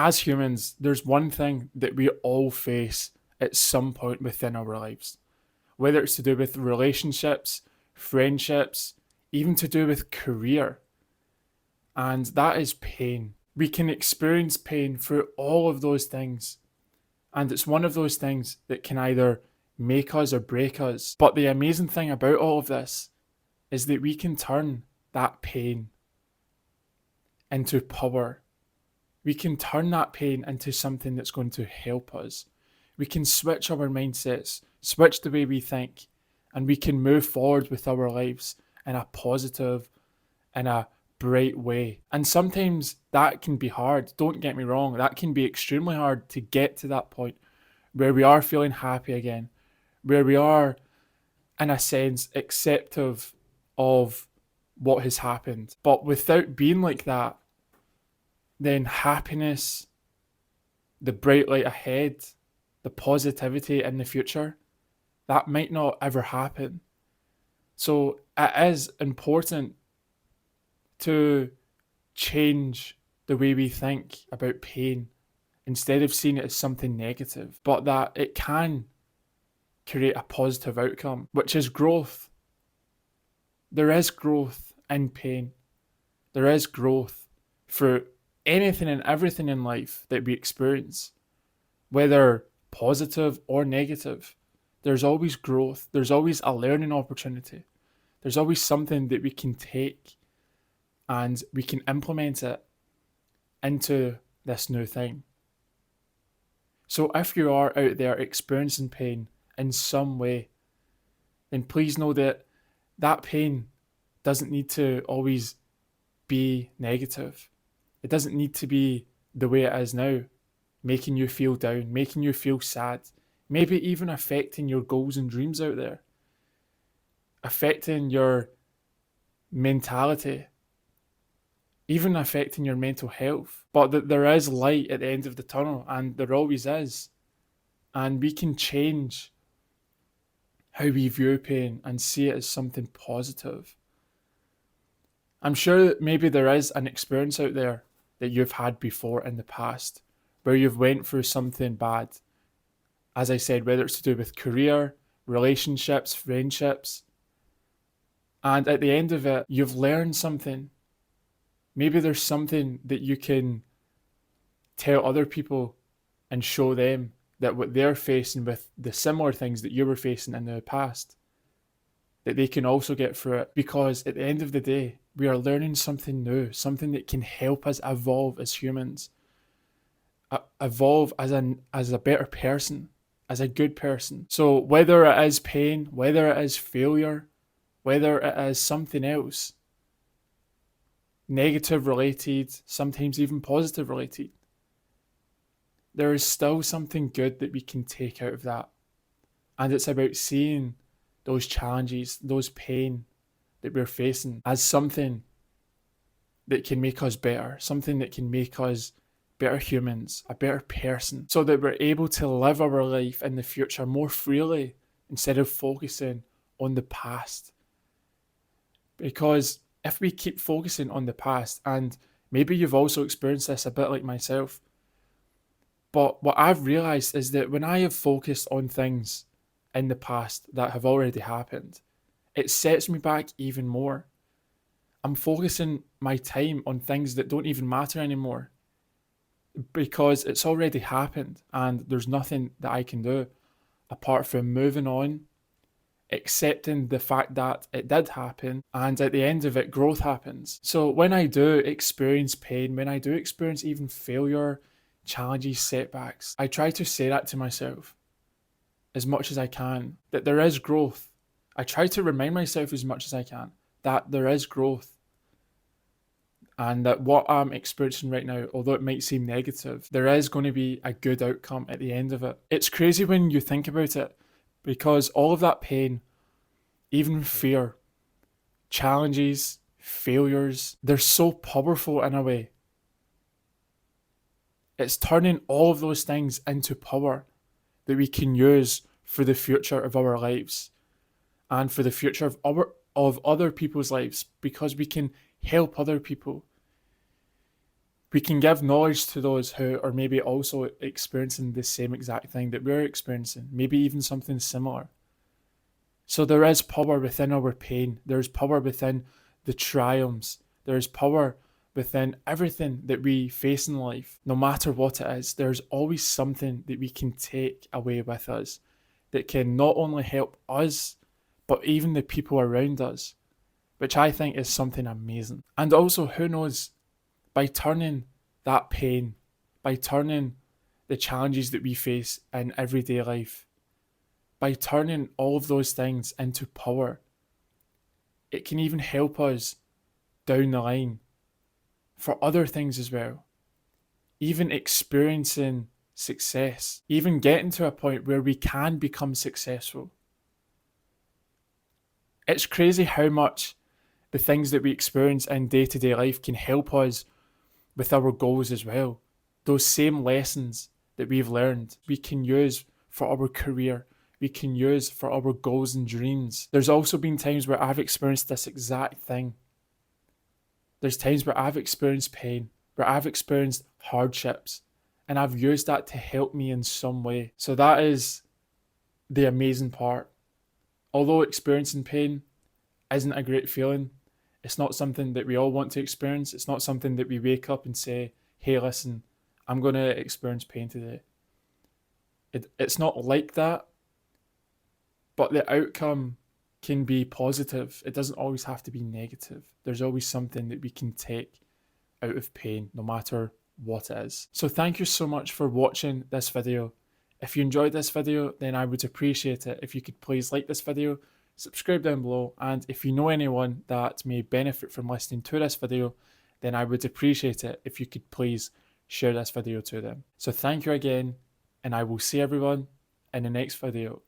As humans, there's one thing that we all face at some point within our lives, whether it's to do with relationships, friendships, even to do with career, and that is pain. We can experience pain through all of those things, and it's one of those things that can either make us or break us. But the amazing thing about all of this is that we can turn that pain into power. We can turn that pain into something that's going to help us. We can switch our mindsets, switch the way we think, and we can move forward with our lives in a positive, in a bright way. And sometimes that can be hard. Don't get me wrong, that can be extremely hard to get to that point where we are feeling happy again, where we are, in a sense, acceptive of what has happened. But without being like that, then happiness, the bright light ahead, the positivity in the future, that might not ever happen. So it is important to change the way we think about pain instead of seeing it as something negative, but that it can create a positive outcome, which is growth. There is growth in pain. There is growth for anything and everything in life that we experience, whether positive or negative. There's always growth. There's always a learning opportunity. There's always something that we can take and we can implement it into this new thing. So if you are out there experiencing pain in some way, then please know that that pain doesn't need to always be negative. It doesn't need to be the way it is now, making you feel down, making you feel sad, maybe even affecting your goals and dreams out there, affecting your mentality, even affecting your mental health. But that there is light at the end of the tunnel, and there always is. And we can change how we view pain and see it as something positive. I'm sure that maybe there is an experience out there that you've had before in the past where you've went through something bad. As I said, whether it's to do with career, relationships, friendships. And at the end of it, you've learned something. Maybe there's something that you can tell other people and show them that what they're facing with the similar things that you were facing in the past, that they can also get through it. Because at the end of the day, we are learning something new, something that can help us evolve as humans, evolve as a better person, as a good person. So whether it is pain, whether it is failure, whether it is something else, negative related, sometimes even positive related, there is still something good that we can take out of that. And it's about seeing those challenges, those pain that we're facing as something that can make us better, something that can make us better humans, a better person, so that we're able to live our life in the future more freely instead of focusing on the past. Because if we keep focusing on the past, and maybe you've also experienced this a bit like myself, but what I've realized is that when I have focused on things in the past that have already happened, it sets me back even more. I'm focusing my time on things that don't even matter anymore because it's already happened and there's nothing that I can do apart from moving on, accepting the fact that it did happen, and at the end of it, growth happens. So when I do experience pain, when I do experience even failure, challenges, setbacks, I try to say that to myself as much as I can, that there is growth. I try to remind myself as much as I can that there is growth and that what I'm experiencing right now, although it might seem negative, there is going to be a good outcome at the end of it. It's crazy when you think about it because all of that pain, even fear, challenges, failures, they're so powerful in a way. It's turning all of those things into power that we can use for the future of our lives and for the future of other people's lives, because we can help other people. We can give knowledge to those who are maybe also experiencing the same exact thing that we're experiencing, maybe even something similar. So there is power within our pain. There's power within the triumphs. There's power within everything that we face in life. No matter what it is, there's always something that we can take away with us that can not only help us, but even the people around us, which I think is something amazing. And also, who knows, by turning that pain, by turning the challenges that we face in everyday life, by turning all of those things into power, it can even help us down the line for other things as well. Even experiencing success, even getting to a point where we can become successful. It's crazy how much the things that we experience in day-to-day life can help us with our goals as well. Those same lessons that we've learned, we can use for our career, we can use for our goals and dreams. There's also been times where I've experienced this exact thing. There's times where I've experienced pain, where I've experienced hardships, and I've used that to help me in some way. So that is the amazing part. Although experiencing pain isn't a great feeling, it's not something that we all want to experience. It's not something that we wake up and say, hey, listen, I'm going to experience pain today. It's not like that, but the outcome can be positive. It doesn't always have to be negative. There's always something that we can take out of pain, no matter what it is. So thank you so much for watching this video. If you enjoyed this video, then I would appreciate it if you could please like this video, subscribe down below, and if you know anyone that may benefit from listening to this video, then I would appreciate it if you could please share this video to them. So thank you again, and I will see everyone in the next video.